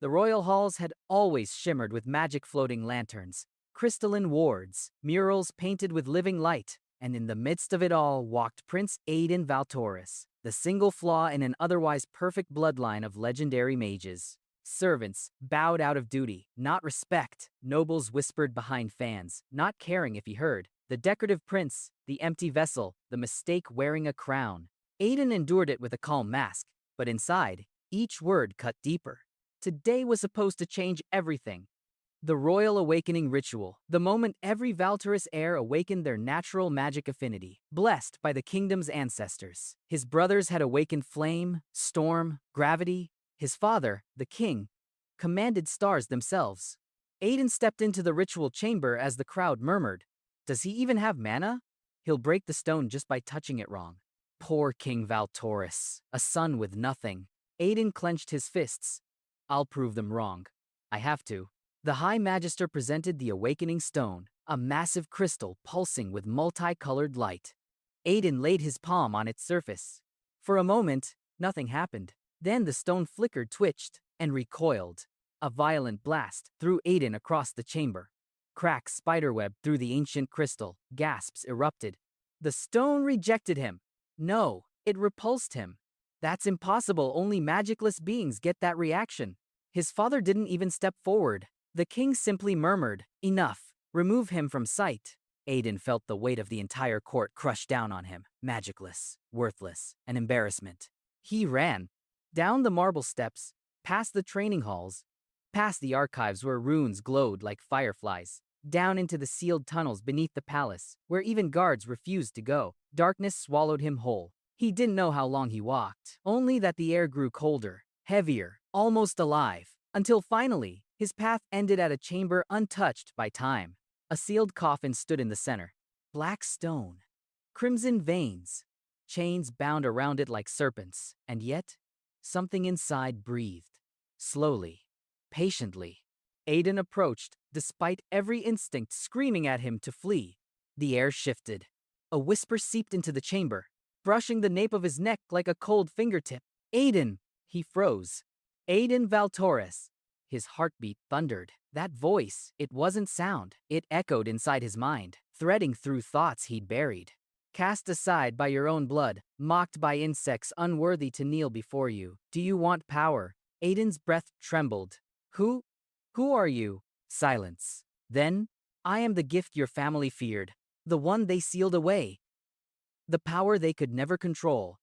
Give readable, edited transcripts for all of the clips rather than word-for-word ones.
The royal halls had always shimmered with magic floating lanterns, crystalline wards, murals painted with living light, and in the midst of it all walked Prince Aiden Valtoris, the single flaw in an otherwise perfect bloodline of legendary mages. Servants bowed out of duty, not respect. Nobles whispered behind fans, not caring if he heard. The decorative prince, the empty vessel, the mistake wearing a crown. Aiden endured it with a calm mask, but inside, each word cut deeper. Today was supposed to change everything. The Royal Awakening Ritual, the moment every Valtoris heir awakened their natural magic affinity, blessed by the kingdom's ancestors. His brothers had awakened flame, storm, gravity. His father, the king, commanded stars themselves. Aiden stepped into the ritual chamber as the crowd murmured, "Does he even have mana? He'll break the stone just by touching it wrong." Poor King Valtoris, a son with nothing. Aiden clenched his fists. "I'll prove them wrong. I have to." The High Magister presented the awakening stone, a massive crystal pulsing with multicolored light. Aiden laid his palm on its surface. For a moment, nothing happened. Then the stone flickered, twitched, and recoiled. A violent blast threw Aiden across the chamber. Cracks spiderwebbed through the ancient crystal. Gasps erupted. The stone rejected him. No, it repulsed him. That's impossible. Only magicless beings get that reaction. His father didn't even step forward. The king simply murmured, "Enough. Remove him from sight." Aiden felt the weight of the entire court crush down on him. Magicless, worthless, an embarrassment. He ran. Down the marble steps, past the training halls, past the archives where runes glowed like fireflies, down into the sealed tunnels beneath the palace, where even guards refused to go. Darkness swallowed him whole. He didn't know how long he walked, only that the air grew colder, heavier, almost alive, until finally, his path ended at a chamber untouched by time. A sealed coffin stood in the center. Black stone, crimson veins, chains bound around it like serpents, and yet, something inside breathed. Slowly, patiently. Aiden approached, despite every instinct screaming at him to flee. The air shifted. A whisper seeped into the chamber, brushing the nape of his neck like a cold fingertip. "Aiden!" He froze. Aiden Valtoris. His heartbeat thundered. That voice, it wasn't sound. It echoed inside his mind, threading through thoughts he'd buried. "Cast aside by your own blood, mocked by insects unworthy to kneel before you. Do you want power?" Aiden's breath trembled. Who are you?" Silence. Then, "I am the gift your family feared, the one they sealed away. The power they could never control.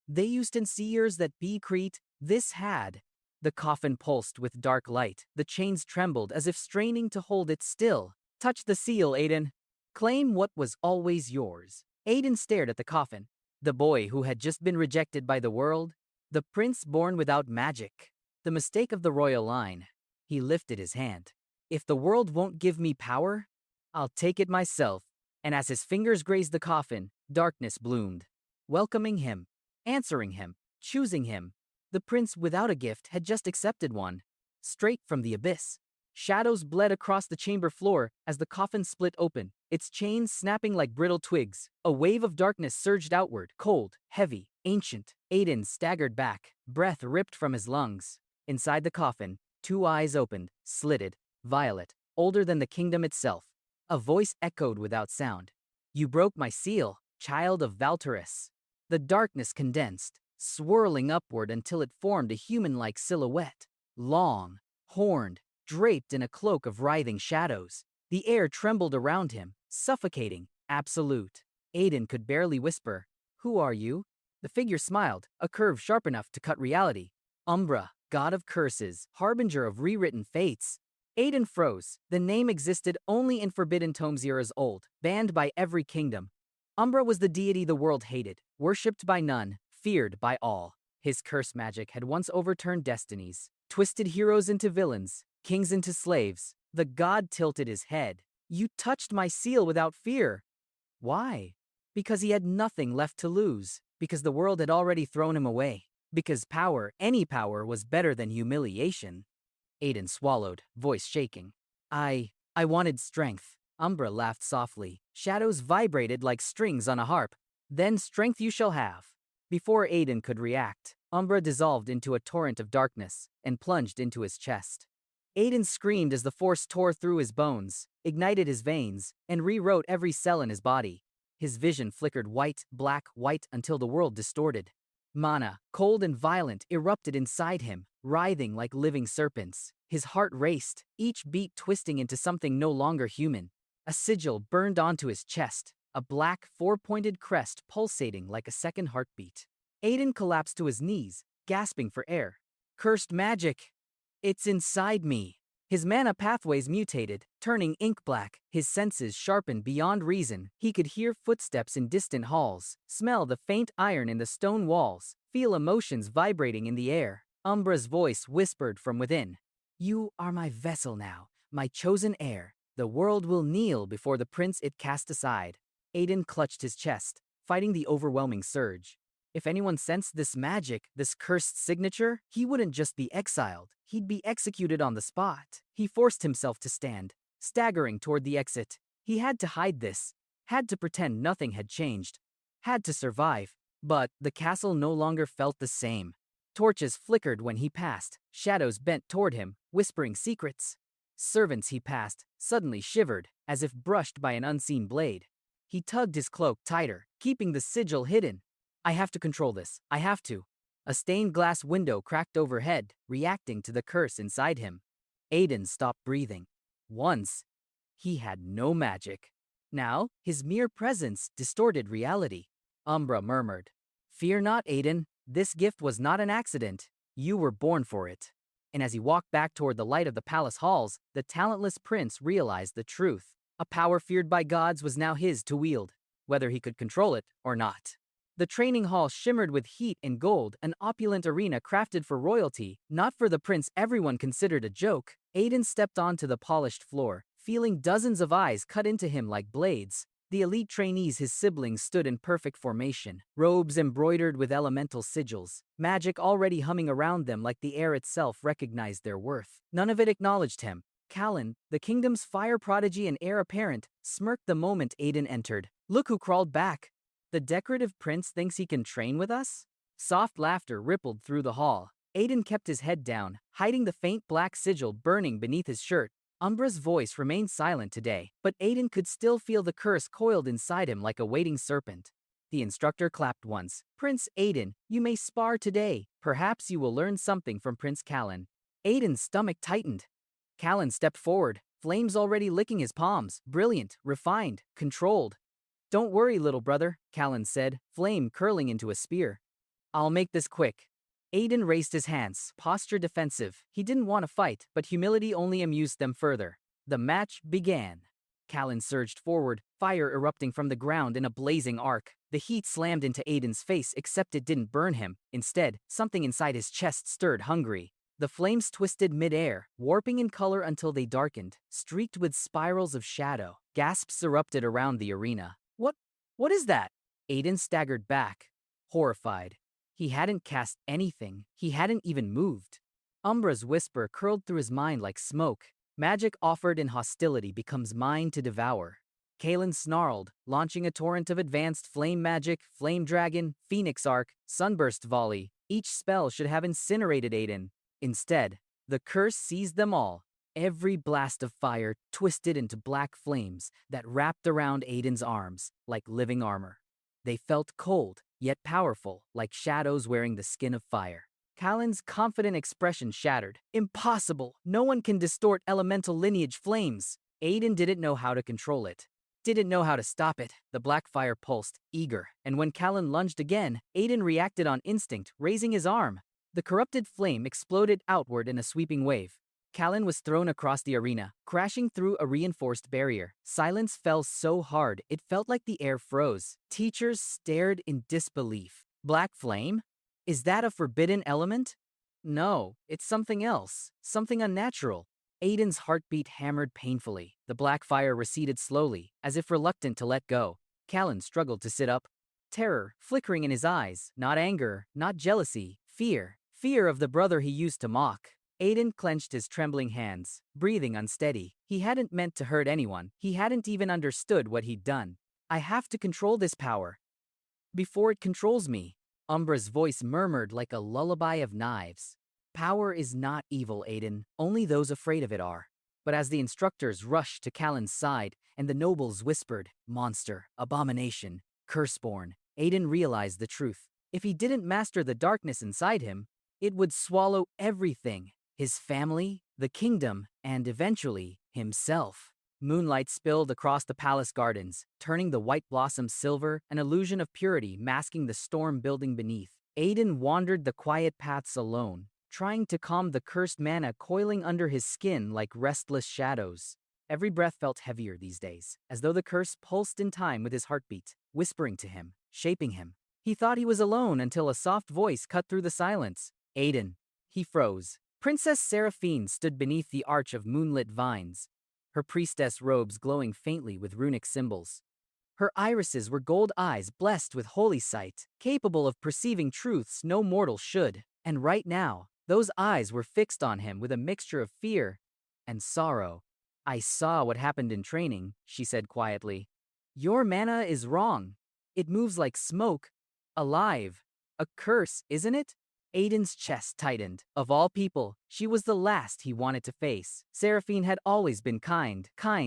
They used in seers that be Crete, this had." The coffin pulsed with dark light. The chains trembled as if straining to hold it still. "Touch the seal, Aiden. Claim what was always yours." Aiden stared at the coffin. The boy who had just been rejected by the world. The prince born without magic. The mistake of the royal line. He lifted his hand. "If the world won't give me power, I'll take it myself." And as his fingers grazed the coffin, darkness bloomed. Welcoming him, answering him, choosing him. The prince without a gift had just accepted one. Straight from the abyss. Shadows bled across the chamber floor as the coffin split open, its chains snapping like brittle twigs. A wave of darkness surged outward, cold, heavy, ancient. Aiden staggered back, breath ripped from his lungs. Inside the coffin, two eyes opened, slitted, violet, older than the kingdom itself. A voice echoed without sound. "You broke my seal, child of Valtoris." The darkness condensed, swirling upward until it formed a human-like silhouette. Long, horned, draped in a cloak of writhing shadows. The air trembled around him, suffocating, absolute. Aiden could barely whisper, "Who are you?" The figure smiled, a curve sharp enough to cut reality. "Umbra, god of curses, harbinger of rewritten fates." Aiden froze. The name existed only in Forbidden Tomes eras old, banned by every kingdom. Umbra was the deity the world hated, worshipped by none, feared by all. His curse magic had once overturned destinies, twisted heroes into villains, kings into slaves. The god tilted his head. "You touched my seal without fear." Why? Because he had nothing left to lose. Because the world had already thrown him away. Because power, any power, was better than humiliation. Aiden swallowed, voice shaking. I wanted strength." Umbra laughed softly. Shadows vibrated like strings on a harp. "Then strength you shall have." Before Aiden could react, Umbra dissolved into a torrent of darkness and plunged into his chest. Aiden screamed as the force tore through his bones, ignited his veins, and rewrote every cell in his body. His vision flickered white, black, white until the world distorted. Mana, cold and violent, erupted inside him, writhing like living serpents. His heart raced, each beat twisting into something no longer human. A sigil burned onto his chest, a black, four-pointed crest pulsating like a second heartbeat. Aiden collapsed to his knees, gasping for air. Cursed magic! It's inside me! His mana pathways mutated, turning ink black. His senses sharpened beyond reason. He could hear footsteps in distant halls, smell the faint iron in the stone walls, feel emotions vibrating in the air. Umbra's voice whispered from within. You are my vessel now, my chosen heir. The world will kneel before the prince it cast aside. Aiden clutched his chest, fighting the overwhelming surge. If anyone sensed this magic, this cursed signature, he wouldn't just be exiled, he'd be executed on the spot. He forced himself to stand, staggering toward the exit. He had to hide this, had to pretend nothing had changed, had to survive. But the castle no longer felt the same. Torches flickered when he passed, shadows bent toward him, whispering secrets. Servants he passed suddenly shivered, as if brushed by an unseen blade. He tugged his cloak tighter, keeping the sigil hidden. I have to control this. I have to. A stained glass window cracked overhead, reacting to the curse inside him. Aiden stopped breathing. Once, he had no magic. Now, his mere presence distorted reality. Umbra murmured, Fear not, Aiden. This gift was not an accident. You were born for it. And as he walked back toward the light of the palace halls, the talentless prince realized the truth. A power feared by gods was now his to wield, whether he could control it or not. The training hall shimmered with heat and gold, an opulent arena crafted for royalty, not for the prince everyone considered a joke. Aiden stepped onto the polished floor, feeling dozens of eyes cut into him like blades. The elite trainees, his siblings, stood in perfect formation, robes embroidered with elemental sigils, magic already humming around them like the air itself recognized their worth. None of it acknowledged him. Callan, the kingdom's fire prodigy and heir apparent, smirked the moment Aiden entered. Look who crawled back. The decorative prince thinks he can train with us? Soft laughter rippled through the hall. Aiden kept his head down, hiding the faint black sigil burning beneath his shirt. Umbra's voice remained silent today, but Aiden could still feel the curse coiled inside him like a waiting serpent. The instructor clapped once. Prince Aiden, you may spar today. Perhaps you will learn something from Prince Callan. Aiden's stomach tightened. Callan stepped forward, flames already licking his palms. Brilliant, refined, controlled. Don't worry, little brother, Callan said, flame curling into a spear. I'll make this quick. Aiden raised his hands, posture defensive. He didn't want to fight, but humility only amused them further. The match began. Callan surged forward, fire erupting from the ground in a blazing arc. The heat slammed into Aiden's face, except it didn't burn him. Instead, something inside his chest stirred hungry. The flames twisted mid-air, warping in color until they darkened, streaked with spirals of shadow. Gasps erupted around the arena. What is that? Aiden staggered back, horrified. He hadn't cast anything. He hadn't even moved. Umbra's whisper curled through his mind like smoke. Magic offered in hostility becomes mine to devour. Kalen snarled, launching a torrent of advanced flame magic, flame dragon, phoenix arc, sunburst volley. Each spell should have incinerated Aiden. Instead, the curse seized them all. Every blast of fire twisted into black flames that wrapped around Aiden's arms like living armor. They felt cold, yet powerful, like shadows wearing the skin of fire. Callan's confident expression shattered. Impossible! No one can distort elemental lineage flames! Aiden didn't know how to control it. Didn't know how to stop it. The black fire pulsed, eager, and when Callan lunged again, Aiden reacted on instinct, raising his arm. The corrupted flame exploded outward in a sweeping wave. Callan was thrown across the arena, crashing through a reinforced barrier. Silence fell so hard, it felt like the air froze. Teachers stared in disbelief. Black flame? Is that a forbidden element? No, it's something else. Something unnatural. Aiden's heartbeat hammered painfully. The black fire receded slowly, as if reluctant to let go. Callan struggled to sit up. Terror flickering in his eyes. Not anger, not jealousy. Fear. Fear of the brother he used to mock. Aiden clenched his trembling hands, breathing unsteady. He hadn't meant to hurt anyone. He hadn't even understood what he'd done. I have to control this power before it controls me. Umbra's voice murmured like a lullaby of knives. Power is not evil, Aiden. Only those afraid of it are. But as the instructors rushed to Callan's side and the nobles whispered, monster, abomination, curseborn, Aiden realized the truth. If he didn't master the darkness inside him, it would swallow everything. His family, the kingdom, and eventually, himself. Moonlight spilled across the palace gardens, turning the white blossoms silver, an illusion of purity masking the storm building beneath. Aiden wandered the quiet paths alone, trying to calm the cursed mana coiling under his skin like restless shadows. Every breath felt heavier these days, as though the curse pulsed in time with his heartbeat, whispering to him, shaping him. He thought he was alone until a soft voice cut through the silence. Aiden. He froze. Princess Seraphine stood beneath the arch of moonlit vines, her priestess robes glowing faintly with runic symbols. Her irises were gold eyes blessed with holy sight, capable of perceiving truths no mortal should. And right now, those eyes were fixed on him with a mixture of fear and sorrow. I saw what happened in training, she said quietly. Your mana is wrong. It moves like smoke. Alive. A curse, isn't it? Aiden's chest tightened. Of all people, she was the last he wanted to face. Seraphine had always been kind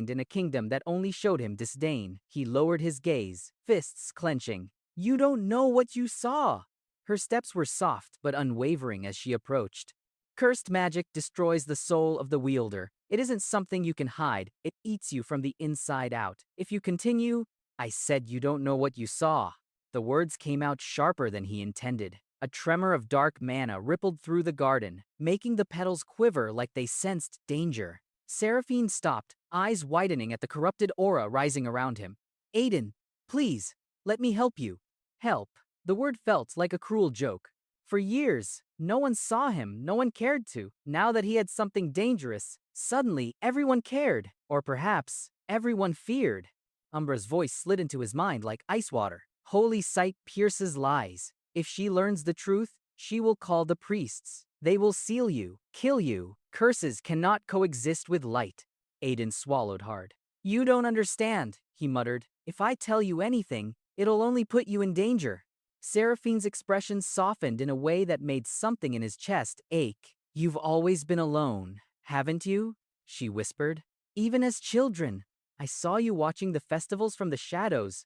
in a kingdom that only showed him disdain. He lowered his gaze, fists clenching. You don't know what you saw. Her steps were soft but unwavering as she approached. Cursed magic destroys the soul of the wielder. It isn't something you can hide. It eats you from the inside out. If you continue, I said you don't know what you saw. The words came out sharper than he intended. A tremor of dark mana rippled through the garden, making the petals quiver like they sensed danger. Seraphine stopped, eyes widening at the corrupted aura rising around him. Aiden, please, let me help you. Help. The word felt like a cruel joke. For years, no one saw him, no one cared to. Now that he had something dangerous, suddenly everyone cared. Or perhaps, everyone feared. Umbra's voice slid into his mind like ice water. Holy sight pierces lies. If she learns the truth, she will call the priests. They will seal you, kill you. Curses cannot coexist with light. Aiden swallowed hard. You don't understand, he muttered. If I tell you anything, it'll only put you in danger. Seraphine's expression softened in a way that made something in his chest ache. You've always been alone, haven't you? She whispered. Even as children. I saw you watching the festivals from the shadows.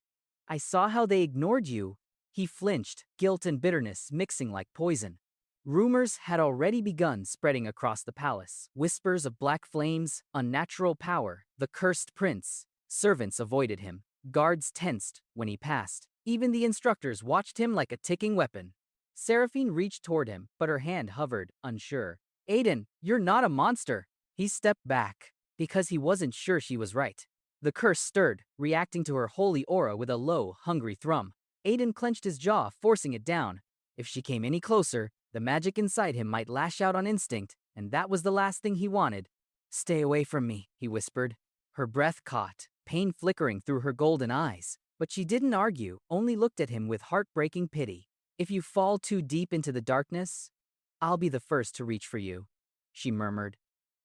I saw how they ignored you. He flinched, guilt and bitterness mixing like poison. Rumors had already begun spreading across the palace. Whispers of black flames, unnatural power, the cursed prince. Servants avoided him. Guards tensed when he passed. Even the instructors watched him like a ticking weapon. Seraphine reached toward him, but her hand hovered, unsure. Aiden, you're not a monster. He stepped back, because he wasn't sure she was right. The curse stirred, reacting to her holy aura with a low, hungry thrum. Aiden clenched his jaw, forcing it down. If she came any closer, the magic inside him might lash out on instinct, and that was the last thing he wanted. Stay away from me, he whispered. Her breath caught, pain flickering through her golden eyes. But she didn't argue, only looked at him with heartbreaking pity. If you fall too deep into the darkness, I'll be the first to reach for you, she murmured.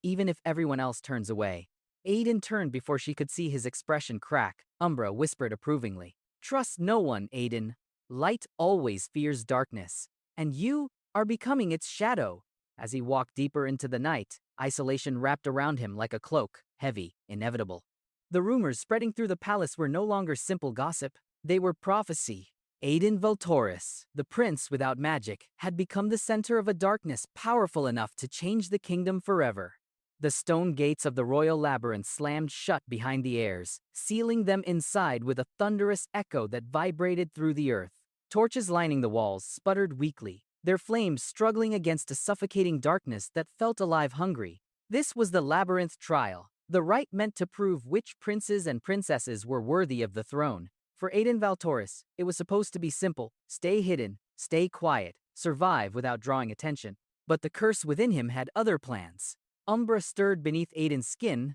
Even if everyone else turns away. Aiden turned before she could see his expression crack. Umbra whispered approvingly. Trust no one, Aiden. Light always fears darkness, and you are becoming its shadow. As he walked deeper into the night, isolation wrapped around him like a cloak, heavy, inevitable. The rumors spreading through the palace were no longer simple gossip. They were prophecy. Aiden Valtoris, the prince without magic, had become the center of a darkness powerful enough to change the kingdom forever. The stone gates of the royal labyrinth slammed shut behind the heirs, sealing them inside with a thunderous echo that vibrated through the earth. Torches lining the walls sputtered weakly, their flames struggling against a suffocating darkness that felt alive hungry. This was the labyrinth trial, the rite meant to prove which princes and princesses were worthy of the throne. For Aiden Valtoris, it was supposed to be simple: stay hidden, stay quiet, survive without drawing attention. But the curse within him had other plans. Umbra stirred beneath Aiden's skin,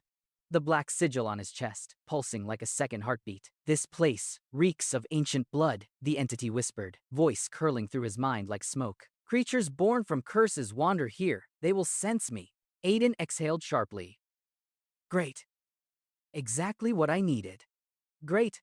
the black sigil on his chest, pulsing like a second heartbeat. This place reeks of ancient blood, the entity whispered, voice curling through his mind like smoke. Creatures born from curses wander here. They will sense me. Aiden exhaled sharply. Great. Exactly what I needed. Great.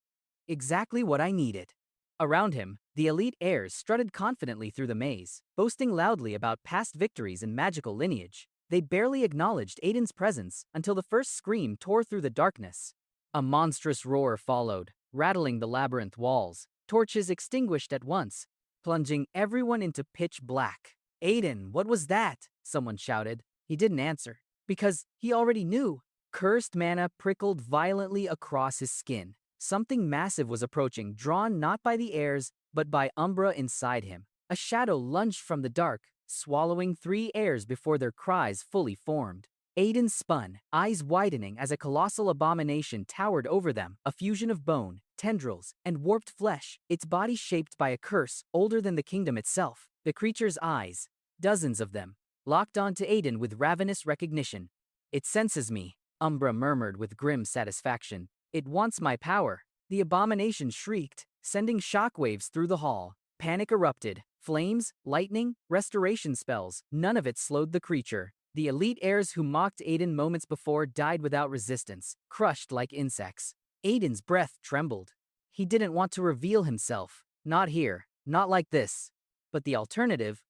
Exactly what I needed. Around him, the elite heirs strutted confidently through the maze, boasting loudly about past victories and magical lineage. They barely acknowledged Aiden's presence until the first scream tore through the darkness. A monstrous roar followed, rattling the labyrinth walls, torches extinguished at once, plunging everyone into pitch black. "Aiden, what was that?" someone shouted. He didn't answer, because he already knew. Cursed mana prickled violently across his skin. Something massive was approaching, drawn not by the heirs, but by Umbra inside him. A shadow lunged from the dark, swallowing 3 heirs before their cries fully formed. Aiden spun, eyes widening as a colossal abomination towered over them, a fusion of bone, tendrils, and warped flesh, its body shaped by a curse older than the kingdom itself. The creature's eyes, dozens of them, locked onto Aiden with ravenous recognition. "It senses me," Umbra murmured with grim satisfaction. "It wants my power." The abomination shrieked, sending shockwaves through the hall. Panic erupted. Flames, lightning, restoration spells, none of it slowed the creature. The elite heirs who mocked Aiden moments before died without resistance, crushed like insects. Aiden's breath trembled. He didn't want to reveal himself. Not here, not like this. But the alternative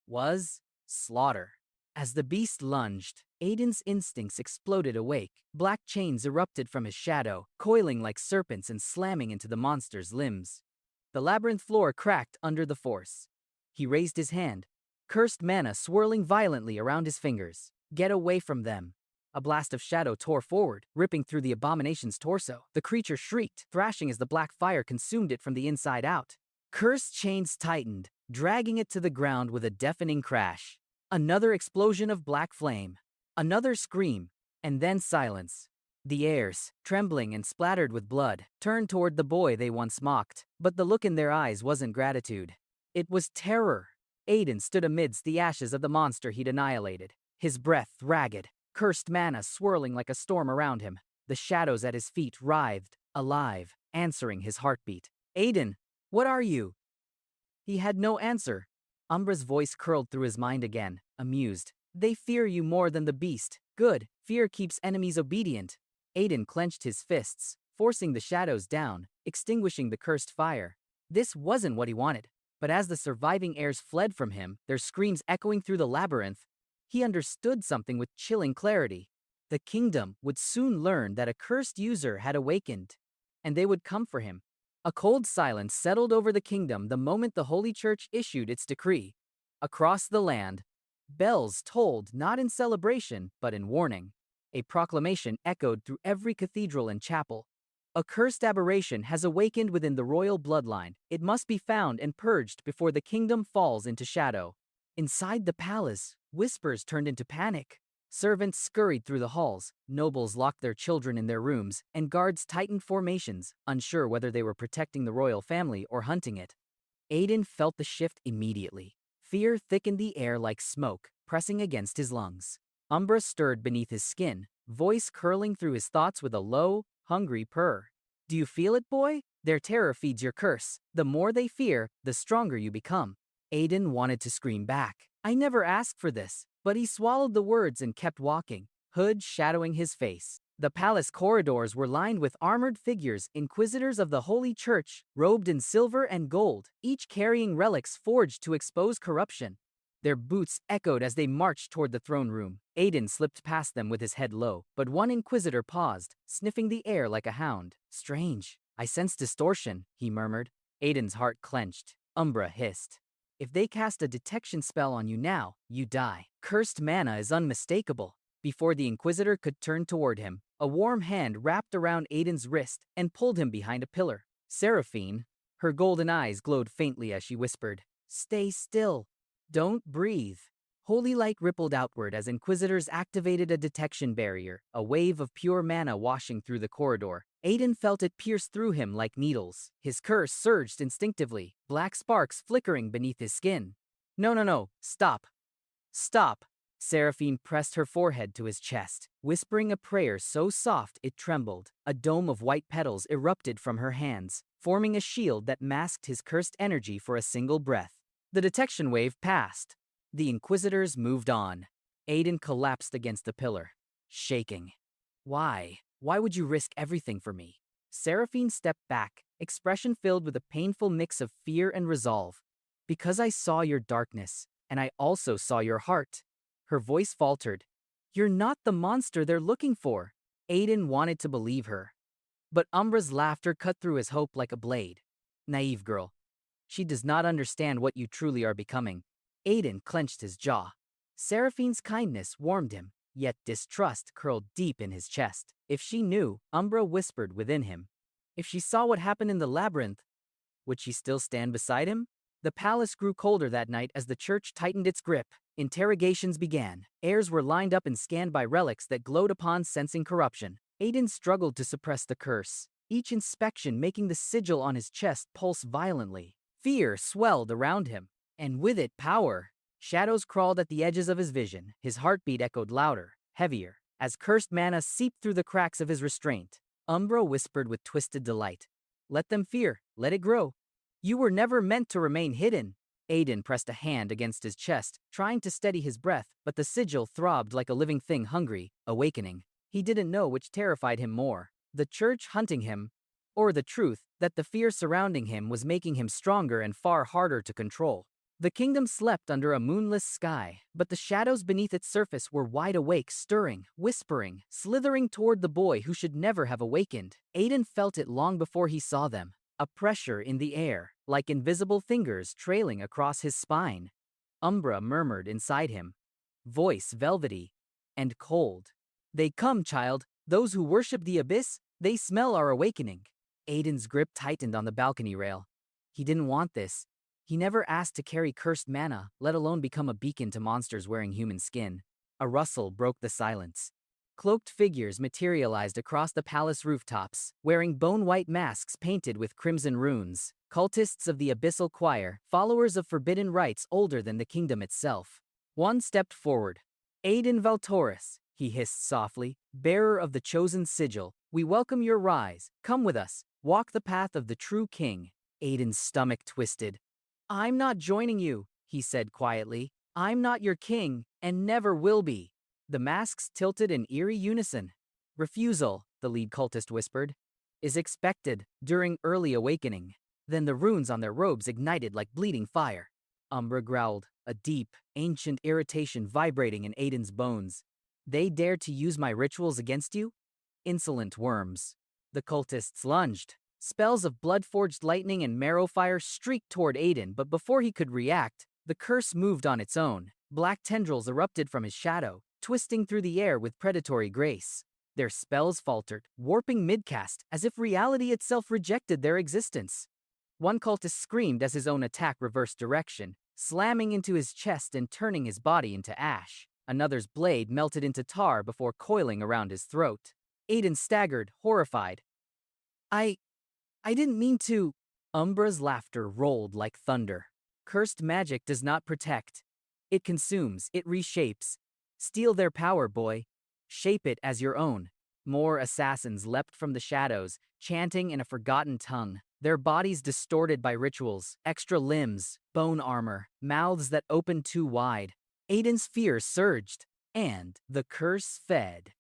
was slaughter. As the beast lunged, Aiden's instincts exploded awake. Black chains erupted from his shadow, coiling like serpents and slamming into the monster's limbs. The labyrinth floor cracked under the force. He raised his hand, cursed mana swirling violently around his fingers. "Get away from them." A blast of shadow tore forward, ripping through the abomination's torso. The creature shrieked, thrashing as the black fire consumed it from the inside out. Cursed chains tightened, dragging it to the ground with a deafening crash. Another explosion of black flame. Another scream, and then silence. The heirs, trembling and splattered with blood, turned toward the boy they once mocked, but the look in their eyes wasn't gratitude. It was terror. Aiden stood amidst the ashes of the monster he'd annihilated, his breath ragged, cursed mana swirling like a storm around him. The shadows at his feet writhed, alive, answering his heartbeat. "Aiden, what are you?" He had no answer. Umbra's voice curled through his mind again, amused. "They fear you more than the beast. Good, fear keeps enemies obedient." Aiden clenched his fists, forcing the shadows down, extinguishing the cursed fire. This wasn't what he wanted. But as the surviving heirs fled from him, their screams echoing through the labyrinth, he understood something with chilling clarity. The kingdom would soon learn that a cursed user had awakened, and they would come for him. A cold silence settled over the kingdom the moment the Holy Church issued its decree. Across the land, bells tolled not in celebration, but in warning. A proclamation echoed through every cathedral and chapel. "A cursed aberration has awakened within the royal bloodline. It must be found and purged before the kingdom falls into shadow." Inside the palace, whispers turned into panic. Servants scurried through the halls, nobles locked their children in their rooms, and guards tightened formations, unsure whether they were protecting the royal family or hunting it. Aiden felt the shift immediately. Fear thickened the air like smoke, pressing against his lungs. Umbra stirred beneath his skin, voice curling through his thoughts with a low, hungry purr. "Do you feel it, boy? Their terror feeds your curse. The more they fear, the stronger you become." Aiden wanted to scream back. "I never asked for this," but he swallowed the words and kept walking, hood shadowing his face. The palace corridors were lined with armored figures, inquisitors of the Holy Church, robed in silver and gold, each carrying relics forged to expose corruption. Their boots echoed as they marched toward the throne room. Aiden slipped past them with his head low, but one inquisitor paused, sniffing the air like a hound. "Strange. I sense distortion," he murmured. Aiden's heart clenched. Umbra hissed. "If they cast a detection spell on you now, you die. Cursed mana is unmistakable." Before the inquisitor could turn toward him, a warm hand wrapped around Aiden's wrist and pulled him behind a pillar. Seraphine, her golden eyes glowed faintly as she whispered, "Stay still. Don't breathe." Holy light rippled outward as inquisitors activated a detection barrier, a wave of pure mana washing through the corridor. Aiden felt it pierce through him like needles. His curse surged instinctively, black sparks flickering beneath his skin. No, stop. Stop." Seraphine pressed her forehead to his chest, whispering a prayer so soft it trembled. A dome of white petals erupted from her hands, forming a shield that masked his cursed energy for a single breath. The detection wave passed. The inquisitors moved on. Aiden collapsed against the pillar, shaking. Why? Why would you risk everything for me?" Seraphine stepped back, expression filled with a painful mix of fear and resolve. Because I saw your darkness, and I also saw your heart. Her voice faltered. You're not the monster they're looking for. Aiden wanted to believe her. But Umbra's laughter cut through his hope like a blade. Naive girl. She does not understand what you truly are becoming. Aiden clenched his jaw. Seraphine's kindness warmed him, yet distrust curled deep in his chest. If she knew, Umbra whispered within him. If she saw what happened in the labyrinth, would she still stand beside him? The palace grew colder that night as the church tightened its grip. Interrogations began. Heirs were lined up and scanned by relics that glowed upon sensing corruption. Aiden struggled to suppress the curse, each inspection making the sigil on his chest pulse violently. Fear swelled around him, and with it power. Shadows crawled at the edges of his vision. His heartbeat echoed louder, heavier, as cursed mana seeped through the cracks of his restraint. Umbra whispered with twisted delight. Let them fear, let it grow. You were never meant to remain hidden. Aiden pressed a hand against his chest, trying to steady his breath, but the sigil throbbed like a living thing hungry, awakening. He didn't know which terrified him more, the church hunting him, or the truth that the fear surrounding him was making him stronger and far harder to control. The kingdom slept under a moonless sky, but the shadows beneath its surface were wide awake, stirring, whispering, slithering toward the boy who should never have awakened. Aiden felt it long before he saw them, a pressure in the air, like invisible fingers trailing across his spine. Umbra murmured inside him, voice velvety and cold. They come, child. Those who worship the abyss, they smell our awakening. Aiden's grip tightened on the balcony rail. He didn't want this. He never asked to carry cursed mana, let alone become a beacon to monsters wearing human skin. A rustle broke the silence. Cloaked figures materialized across the palace rooftops, wearing bone-white masks painted with crimson runes. Cultists of the Abyssal Choir, followers of forbidden rites older than the kingdom itself. One stepped forward. Aiden Valtoris, he hissed softly, bearer of the chosen sigil, we welcome your rise. Come with us. Walk the path of the true king. Aiden's stomach twisted. I'm not joining you, he said quietly. I'm not your king, and never will be. The masks tilted in eerie unison. Refusal, the lead cultist whispered, is expected during early awakening. Then the runes on their robes ignited like bleeding fire. Umbra growled, a deep, ancient irritation vibrating in Aiden's bones. They dared to use my rituals against you? Insolent worms. The cultists lunged. Spells of blood-forged lightning and marrow fire streaked toward Aiden, but before he could react, the curse moved on its own. Black tendrils erupted from his shadow, twisting through the air with predatory grace. Their spells faltered, warping midcast, as if reality itself rejected their existence. One cultist screamed as his own attack reversed direction, slamming into his chest and turning his body into ash. Another's blade melted into tar before coiling around his throat. Aiden staggered, horrified. I didn't mean to. Umbra's laughter rolled like thunder. Cursed magic does not protect. It consumes, it reshapes. Steal their power, boy. Shape it as your own. More assassins leapt from the shadows, chanting in a forgotten tongue, their bodies distorted by rituals, extra limbs, bone armor, mouths that opened too wide. Aiden's fear surged, and the curse fed.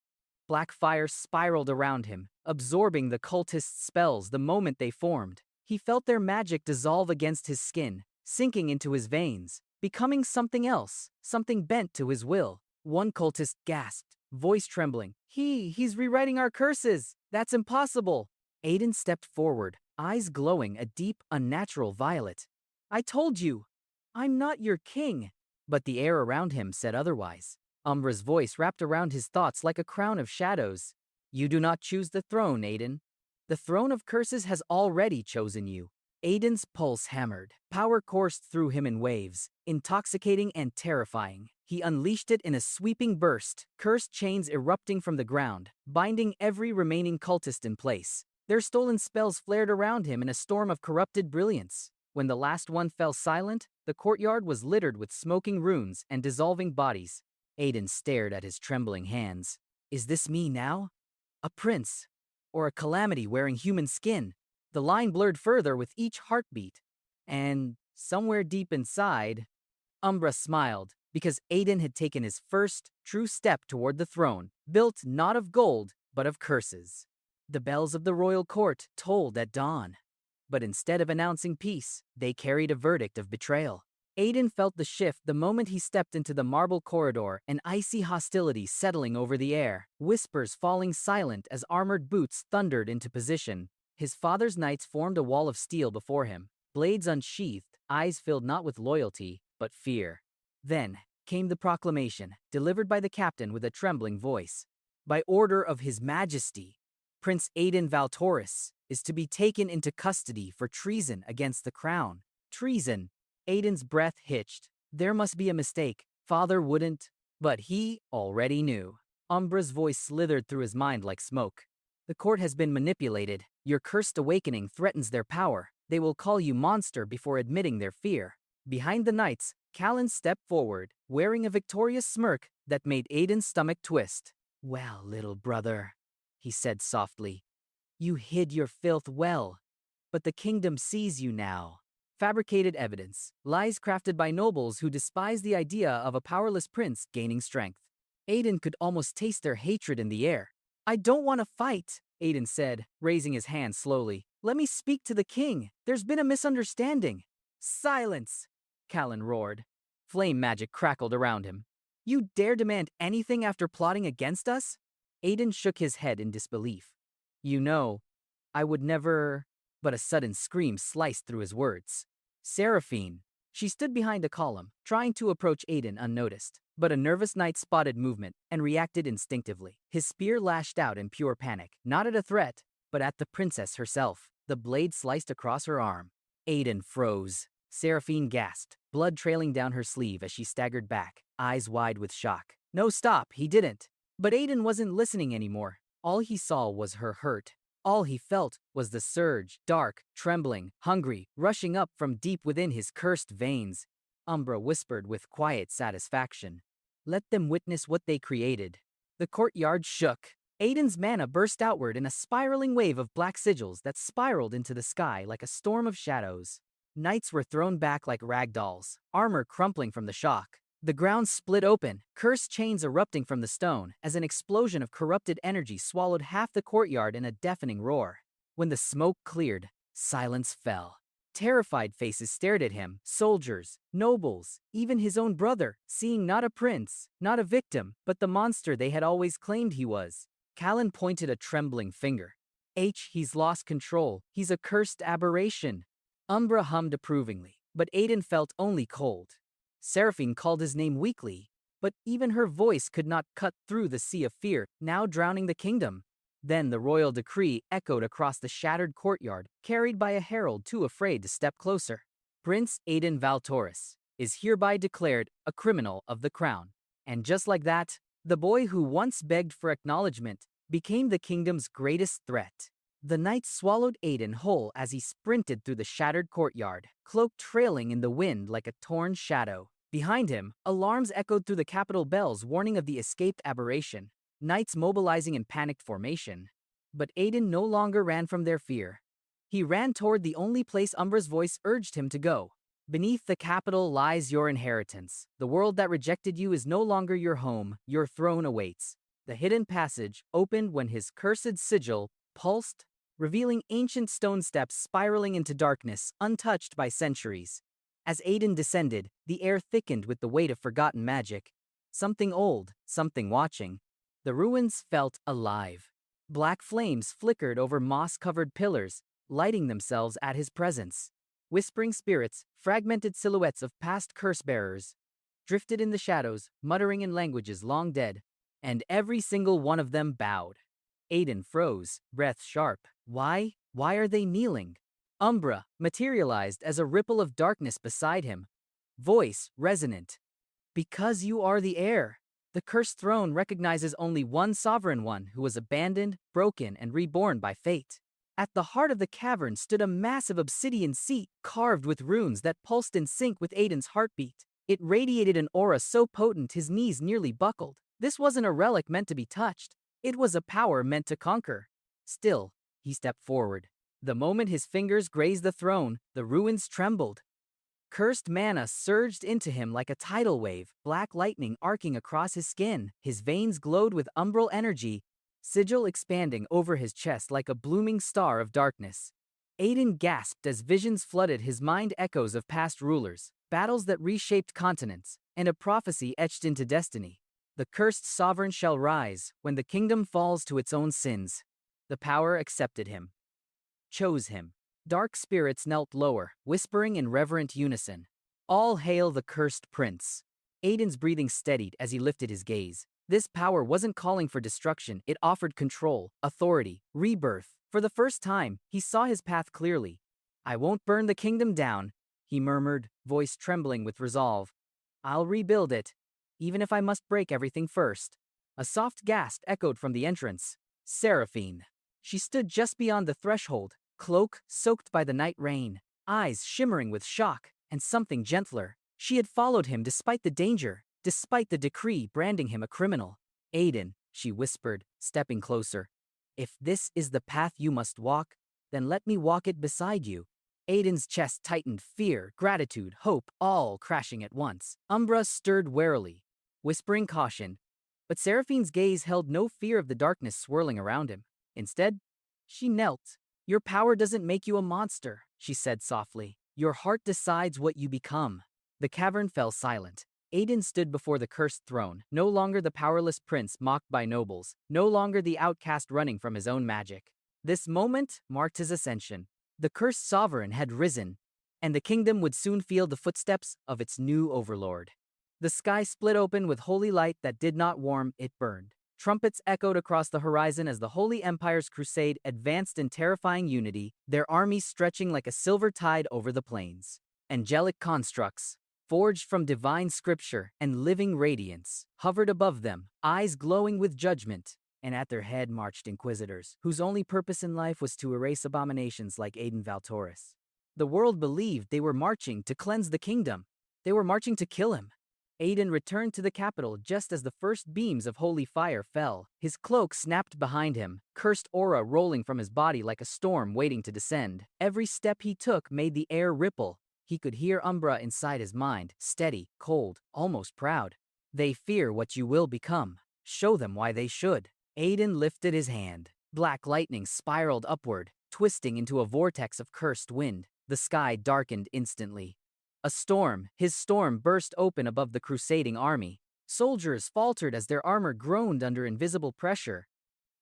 Black fire spiraled around him, absorbing the cultists' spells the moment they formed. He felt their magic dissolve against his skin, sinking into his veins, becoming something else, something bent to his will. One cultist gasped, voice trembling. He's rewriting our curses! That's impossible! Aiden stepped forward, eyes glowing a deep, unnatural violet. I told you! I'm not your king! But the air around him said otherwise. Umbra's voice wrapped around his thoughts like a crown of shadows. You do not choose the throne, Aiden. The throne of curses has already chosen you. Aiden's pulse hammered. Power coursed through him in waves, intoxicating and terrifying. He unleashed it in a sweeping burst, cursed chains erupting from the ground, binding every remaining cultist in place. Their stolen spells flared around him in a storm of corrupted brilliance. When the last one fell silent, the courtyard was littered with smoking runes and dissolving bodies. Aiden stared at his trembling hands. Is this me now? A prince? Or a calamity wearing human skin? The line blurred further with each heartbeat. And somewhere deep inside, Umbra smiled, because Aiden had taken his first true step toward the throne, built not of gold, but of curses. The bells of the royal court tolled at dawn. But instead of announcing peace, they carried a verdict of betrayal. Aiden felt the shift the moment he stepped into the marble corridor, an icy hostility settling over the air, whispers falling silent as armored boots thundered into position. His father's knights formed a wall of steel before him, blades unsheathed, eyes filled not with loyalty, but fear. Then came the proclamation, delivered by the captain with a trembling voice. By order of His Majesty, Prince Aiden Valtoris is to be taken into custody for treason against the crown. Treason. Aiden's breath hitched. There must be a mistake. Father wouldn't. But he already knew. Umbra's voice slithered through his mind like smoke. The court has been manipulated. Your cursed awakening threatens their power. They will call you monster before admitting their fear. Behind the knights, Callan stepped forward, wearing a victorious smirk that made Aiden's stomach twist. "Well, little brother," he said softly, "you hid your filth well, but the kingdom sees you now." Fabricated evidence, lies crafted by nobles who despise the idea of a powerless prince gaining strength. Aiden could almost taste their hatred in the air. "I don't want to fight," Aiden said, raising his hand slowly. "Let me speak to the king. There's been a misunderstanding." "Silence!" Callan roared. Flame magic crackled around him. "You dare demand anything after plotting against us?" Aiden shook his head in disbelief. "You know, I would never—" But a sudden scream sliced through his words. Seraphine. She stood behind a column, trying to approach Aiden unnoticed. But a nervous knight spotted movement and reacted instinctively. His spear lashed out in pure panic, not at a threat, but at the princess herself. The blade sliced across her arm. Aiden froze. Seraphine gasped, blood trailing down her sleeve as she staggered back, eyes wide with shock. "No, stop, he didn't." But Aiden wasn't listening anymore. All he saw was her hurt. All he felt was the surge, dark, trembling, hungry, rushing up from deep within his cursed veins. Umbra whispered with quiet satisfaction. "Let them witness what they created." The courtyard shook. Aiden's mana burst outward in a spiraling wave of black sigils that spiraled into the sky like a storm of shadows. Knights were thrown back like rag dolls, armor crumpling from the shock. The ground split open, cursed chains erupting from the stone, as an explosion of corrupted energy swallowed half the courtyard in a deafening roar. When the smoke cleared, silence fell. Terrified faces stared at him, soldiers, nobles, even his own brother, seeing not a prince, not a victim, but the monster they had always claimed he was. Callan pointed a trembling finger. He's lost control. He's a cursed aberration." Umbra hummed approvingly, but Aiden felt only cold. Seraphine called his name weakly, but even her voice could not cut through the sea of fear now drowning the kingdom. Then the royal decree echoed across the shattered courtyard, carried by a herald too afraid to step closer. "Prince Aiden Valtoris is hereby declared a criminal of the crown." And just like that, the boy who once begged for acknowledgement became the kingdom's greatest threat. The knight swallowed Aiden whole as he sprinted through the shattered courtyard, cloak trailing in the wind like a torn shadow. Behind him, alarms echoed through the capital bells warning of the escaped aberration, knights mobilizing in panicked formation. But Aiden no longer ran from their fear. He ran toward the only place Umbra's voice urged him to go. "Beneath the capital lies your inheritance. The world that rejected you is no longer your home. Your throne awaits." The hidden passage opened when his cursed sigil pulsed, revealing ancient stone steps spiraling into darkness, untouched by centuries. As Aiden descended, the air thickened with the weight of forgotten magic. Something old, something watching. The ruins felt alive. Black flames flickered over moss-covered pillars, lighting themselves at his presence. Whispering spirits, fragmented silhouettes of past curse-bearers, drifted in the shadows, muttering in languages long dead, and every single one of them bowed. Aiden froze, breath sharp. Why? Why are they kneeling? Umbra materialized as a ripple of darkness beside him. Voice resonant. "Because you are the heir. The cursed throne recognizes only one sovereign one who was abandoned, broken, and reborn by fate." At the heart of the cavern stood a massive obsidian seat carved with runes that pulsed in sync with Aiden's heartbeat. It radiated an aura so potent his knees nearly buckled. This wasn't a relic meant to be touched. It was a power meant to conquer. Still, he stepped forward. The moment his fingers grazed the throne, the ruins trembled. Cursed mana surged into him like a tidal wave, black lightning arcing across his skin. His veins glowed with umbral energy, sigil expanding over his chest like a blooming star of darkness. Aiden gasped as visions flooded his mind, echoes of past rulers, battles that reshaped continents, and a prophecy etched into destiny. The cursed sovereign shall rise when the kingdom falls to its own sins. The power accepted him, chose him. Dark spirits knelt lower, whispering in reverent unison. All hail the cursed prince. Aiden's breathing steadied as he lifted his gaze. This power wasn't calling for destruction, it offered control, authority, rebirth. For the first time, he saw his path clearly. I won't burn the kingdom down, he murmured, voice trembling with resolve. I'll rebuild it, even if I must break everything first. A soft gasp echoed from the entrance. Seraphine. She stood just beyond the threshold, cloak soaked by the night rain, eyes shimmering with shock, and something gentler. She had followed him despite the danger, despite the decree branding him a criminal. Aiden, she whispered, stepping closer. If this is the path you must walk, then let me walk it beside you. Aiden's chest tightened, fear, gratitude, hope, all crashing at once. Umbra stirred warily, whispering caution, but Seraphine's gaze held no fear of the darkness swirling around him. Instead, she knelt. Your power doesn't make you a monster, she said softly. Your heart decides what you become. The cavern fell silent. Aiden stood before the cursed throne, no longer the powerless prince mocked by nobles, no longer the outcast running from his own magic. This moment marked his ascension. The cursed sovereign had risen, and the kingdom would soon feel the footsteps of its new overlord. The sky split open with holy light that did not warm, it burned. Trumpets echoed across the horizon as the Holy Empire's crusade advanced in terrifying unity, their armies stretching like a silver tide over the plains. Angelic constructs, forged from divine scripture and living radiance, hovered above them, eyes glowing with judgment, and at their head marched inquisitors, whose only purpose in life was to erase abominations like Aiden Valtoris. The world believed they were marching to cleanse the kingdom. They were marching to kill him. Aiden returned to the capital just as the first beams of holy fire fell. His cloak snapped behind him, cursed aura rolling from his body like a storm waiting to descend. Every step he took made the air ripple. He could hear Umbra inside his mind, steady, cold, almost proud. They fear what you will become. Show them why they should. Aiden lifted his hand. Black lightning spiraled upward, twisting into a vortex of cursed wind. The sky darkened instantly. A storm, his storm, burst open above the crusading army. Soldiers faltered as their armor groaned under invisible pressure.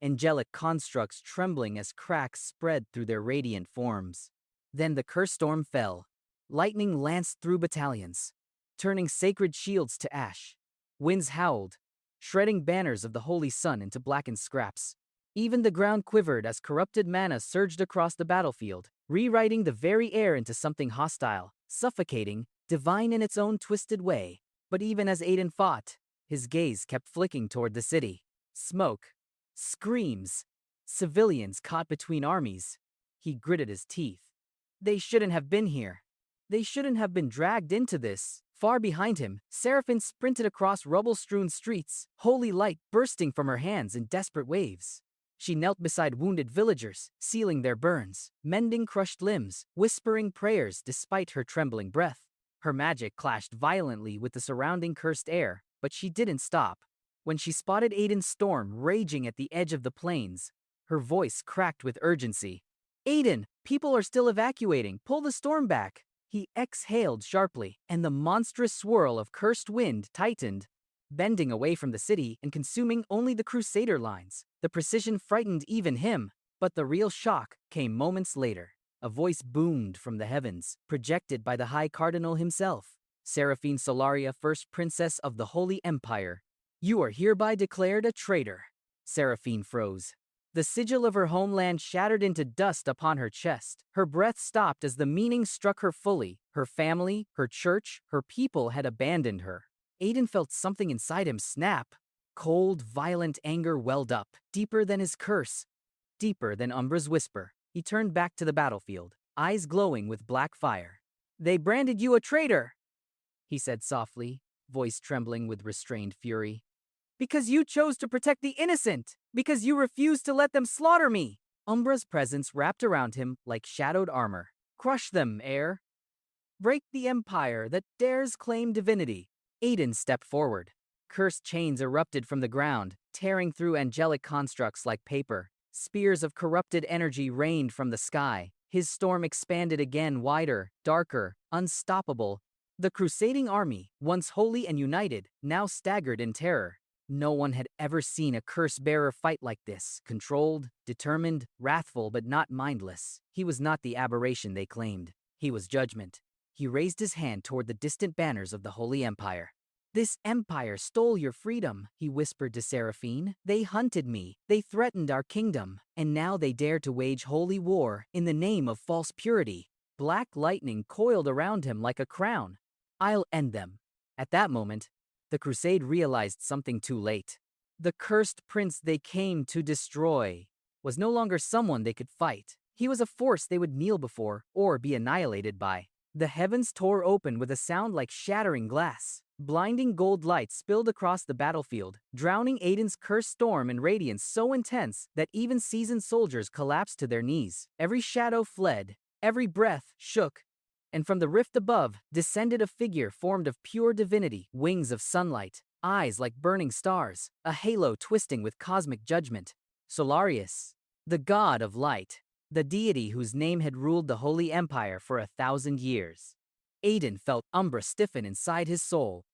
Angelic constructs trembling as cracks spread through their radiant forms. Then the cursed storm fell. Lightning lanced through battalions, turning sacred shields to ash. Winds howled, shredding banners of the holy sun into blackened scraps. Even the ground quivered as corrupted mana surged across the battlefield, rewriting the very air into something hostile, suffocating, divine in its own twisted way. But even as Aiden fought, his gaze kept flicking toward the city. Smoke, screams, civilians caught between armies. He gritted his teeth. They shouldn't have been here. They shouldn't have been dragged into this. Far behind him, Seraphine sprinted across rubble-strewn streets, holy light bursting from her hands in desperate waves. She knelt beside wounded villagers, sealing their burns, mending crushed limbs, whispering prayers despite her trembling breath. Her magic clashed violently with the surrounding cursed air, but she didn't stop. When she spotted Aiden's storm raging at the edge of the plains, her voice cracked with urgency. Aiden, people are still evacuating. Pull the storm back. He exhaled sharply, and the monstrous swirl of cursed wind tightened, bending away from the city and consuming only the crusader lines. The precision frightened even him, but the real shock came moments later. A voice boomed from the heavens, projected by the High Cardinal himself. Seraphine Solaria, first princess of the Holy Empire. You are hereby declared a traitor. Seraphine froze. The sigil of her homeland shattered into dust upon her chest. Her breath stopped as the meaning struck her fully. Her family, her church, her people had abandoned her. Aiden felt something inside him snap. Cold, violent anger welled up, deeper than his curse, deeper than Umbra's whisper. He turned back to the battlefield, eyes glowing with black fire. They branded you a traitor, he said softly, voice trembling with restrained fury. Because you chose to protect the innocent! Because you refused to let them slaughter me! Umbra's presence wrapped around him like shadowed armor. Crush them, heir! Break the empire that dares claim divinity. Aiden stepped forward. Cursed chains erupted from the ground, tearing through angelic constructs like paper. Spears of corrupted energy rained from the sky. His storm expanded again, wider, darker, unstoppable. The crusading army, once holy and united, now staggered in terror. No one had ever seen a curse-bearer fight like this, controlled, determined, wrathful but not mindless. He was not the aberration they claimed. He was judgment. He raised his hand toward the distant banners of the Holy Empire. "This empire stole your freedom," he whispered to Seraphine. "They hunted me. They threatened our kingdom. And now they dare to wage holy war in the name of false purity." Black lightning coiled around him like a crown. "I'll end them." At that moment, the crusade realized something too late. The cursed prince they came to destroy was no longer someone they could fight. He was a force they would kneel before or be annihilated by. The heavens tore open with a sound like shattering glass. Blinding gold light spilled across the battlefield, drowning Aiden's cursed storm in radiance so intense that even seasoned soldiers collapsed to their knees. Every shadow fled, every breath shook, and from the rift above descended a figure formed of pure divinity, wings of sunlight, eyes like burning stars, a halo twisting with cosmic judgment. Solarius, the god of light, the deity whose name had ruled the Holy Empire for 1,000 years. Aiden felt Umbra stiffen inside his soul,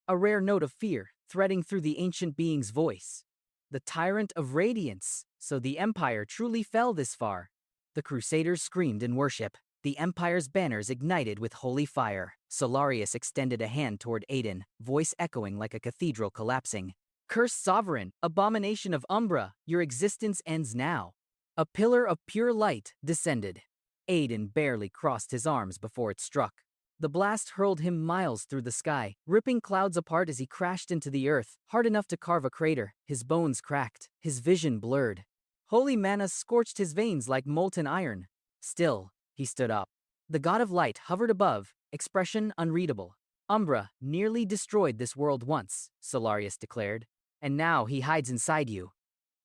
a rare note of fear threading through the ancient being's voice. The tyrant of radiance, so the Empire truly fell this far. The Crusaders screamed in worship. The Empire's banners ignited with holy fire. Solarius extended a hand toward Aiden, voice echoing like a cathedral collapsing. "Cursed sovereign, abomination of Umbra, your existence ends now." A pillar of pure light descended. Aiden barely crossed his arms before it struck. The blast hurled him miles through the sky, ripping clouds apart as he crashed into the earth, hard enough to carve a crater. His bones cracked, his vision blurred. Holy mana scorched his veins like molten iron. Still, he stood up. The god of light hovered above, expression unreadable. "Umbra nearly destroyed this world once," Solarius declared, "and now he hides inside you.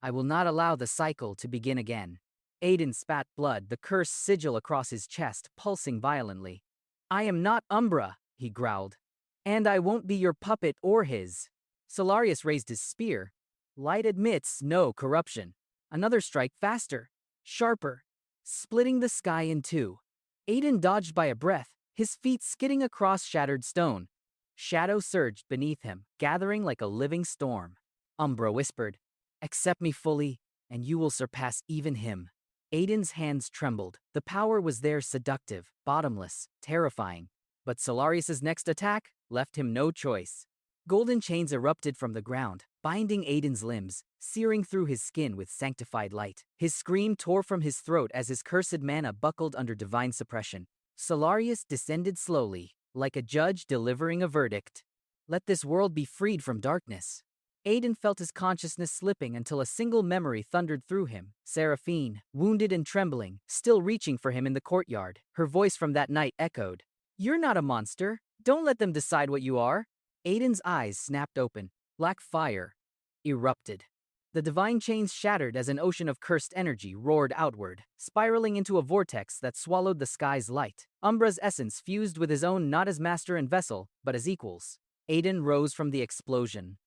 I will not allow the cycle to begin again." Aiden spat blood, the cursed sigil across his chest, pulsing violently. "I am not Umbra," he growled, "and I won't be your puppet or his." Solarius raised his spear. Light admits no corruption. Another strike, faster, sharper, splitting the sky in two. Aiden dodged by a breath, his feet skidding across shattered stone. Shadow surged beneath him, gathering like a living storm. Umbra whispered, "Accept me fully, and you will surpass even him." Aiden's hands trembled. The power was there, seductive, bottomless, terrifying. But Solarius's next attack left him no choice. Golden chains erupted from the ground, binding Aiden's limbs, searing through his skin with sanctified light. His scream tore from his throat as his cursed mana buckled under divine suppression. Solarius descended slowly, like a judge delivering a verdict. Let this world be freed from darkness. Aiden felt his consciousness slipping until a single memory thundered through him. Seraphine, wounded and trembling, still reaching for him in the courtyard. Her voice from that night echoed. "You're not a monster. Don't let them decide what you are." Aiden's eyes snapped open. Black fire erupted. The divine chains shattered as an ocean of cursed energy roared outward, spiraling into a vortex that swallowed the sky's light. Umbra's essence fused with his own, not as master and vessel, but as equals. Aiden rose from the explosion,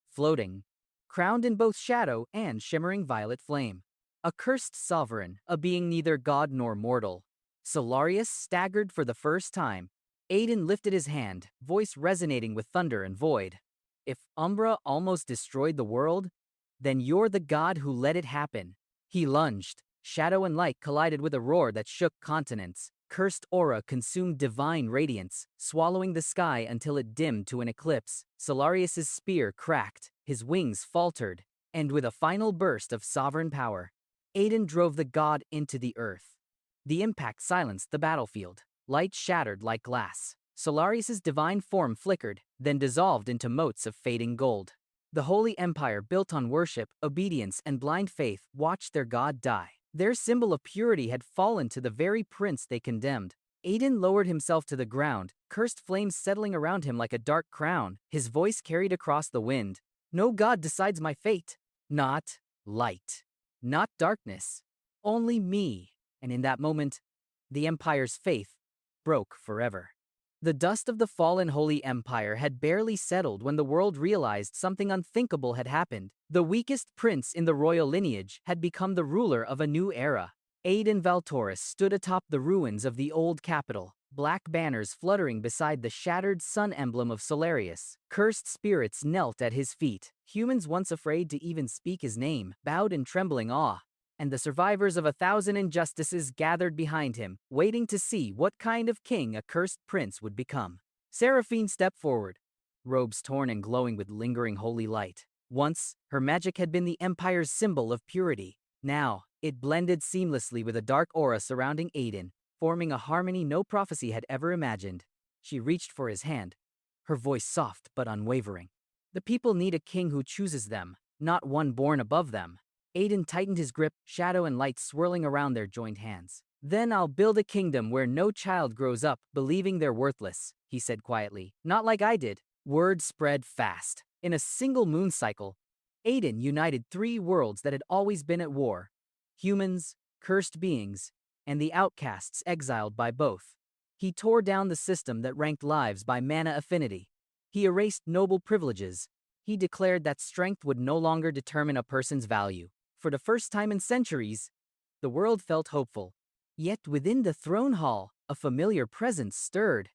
floating, crowned in both shadow and shimmering violet flame. A cursed sovereign, a being neither god nor mortal. Solarius staggered for the first time. Aiden lifted his hand, voice resonating with thunder and void. "If Umbra almost destroyed the world, then you're the god who let it happen." He lunged. Shadow and light collided with a roar that shook continents. Cursed aura consumed divine radiance, swallowing the sky until it dimmed to an eclipse. Solarius's spear cracked, his wings faltered, and with a final burst of sovereign power, Aiden drove the god into the earth. The impact silenced the battlefield. Light shattered like glass. Solarius's divine form flickered, then dissolved into motes of fading gold. The Holy Empire, built on worship, obedience, and blind faith, watched their god die. Their symbol of purity had fallen to the very prince they condemned. Aiden lowered himself to the ground, cursed flames settling around him like a dark crown. His voice carried across the wind. "No god decides my fate. Not light. Not darkness. Only me." And in that moment, the Empire's faith broke forever. The dust of the fallen Holy Empire had barely settled when the world realized something unthinkable had happened. The weakest prince in the royal lineage had become the ruler of a new era. Aiden Valtoris stood atop the ruins of the old capital, black banners fluttering beside the shattered sun emblem of Solarius. Cursed spirits knelt at his feet. Humans once afraid to even speak his name bowed in trembling awe, and the survivors of 1,000 injustices gathered behind him, waiting to see what kind of king a cursed prince would become. Seraphine stepped forward, robes torn and glowing with lingering holy light. Once, her magic had been the Empire's symbol of purity. Now, it blended seamlessly with a dark aura surrounding Aiden, forming a harmony no prophecy had ever imagined. She reached for his hand, her voice soft but unwavering. The people need a king who chooses them, not one born above them. Aiden tightened his grip, shadow and light swirling around their joined hands. Then I'll build a kingdom where no child grows up believing they're worthless, he said quietly. Not like I did. Word spread fast. In a single moon cycle, Aiden united 3 worlds that had always been at war: humans, cursed beings, and the outcasts exiled by both. He tore down the system that ranked lives by mana affinity. He erased noble privileges. He declared that strength would no longer determine a person's value. For the first time in centuries, the world felt hopeful. Yet within the throne hall, a familiar presence stirred.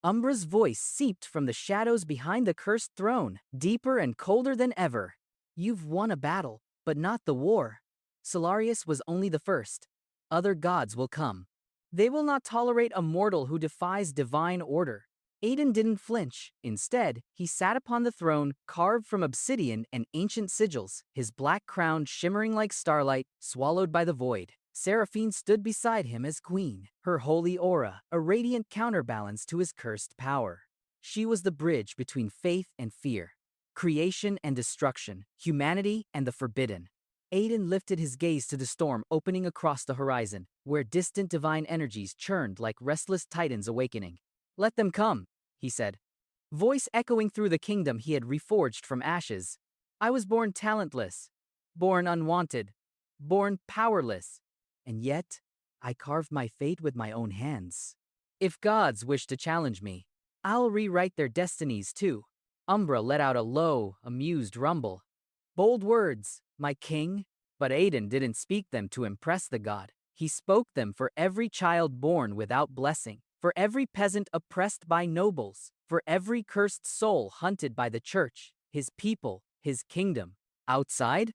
Umbra's voice seeped from the shadows behind the cursed throne, deeper and colder than ever. You've won a battle, but not the war. Solarius was only the first. Other gods will come. They will not tolerate a mortal who defies divine order. Aiden didn't flinch. Instead, he sat upon the throne, carved from obsidian and ancient sigils, his black crown shimmering like starlight, swallowed by the void. Seraphine stood beside him as queen, her holy aura a radiant counterbalance to his cursed power. She was the bridge between faith and fear, creation and destruction, humanity and the forbidden. Aiden lifted his gaze to the storm opening across the horizon, where distant divine energies churned like restless titans awakening. Let them come, he said, voice echoing through the kingdom he had reforged from ashes. I was born talentless, born unwanted, born powerless, and yet I carved my fate with my own hands. If gods wish to challenge me, I'll rewrite their destinies too. Umbra let out a low, amused rumble. Bold words, my king, but Aiden didn't speak them to impress the god. He spoke them for every child born without blessing, for every peasant oppressed by nobles, for every cursed soul hunted by the church, his people, his kingdom. Outside,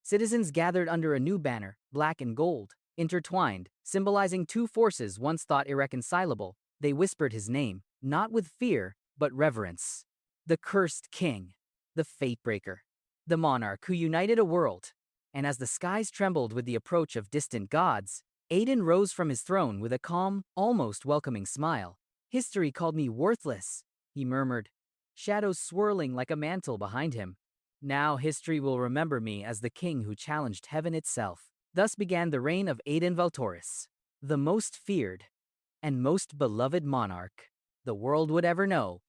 citizens gathered under a new banner, black and gold, intertwined, symbolizing 2 forces once thought irreconcilable. They whispered his name, not with fear, but reverence. The cursed king, the fate-breaker, the monarch who united a world. And as the skies trembled with the approach of distant gods, Aiden rose from his throne with a calm, almost welcoming smile. History called me worthless, he murmured, shadows swirling like a mantle behind him. Now history will remember me as the king who challenged heaven itself. Thus began the reign of Aiden Valtoris, the most feared and most beloved monarch the world would ever know.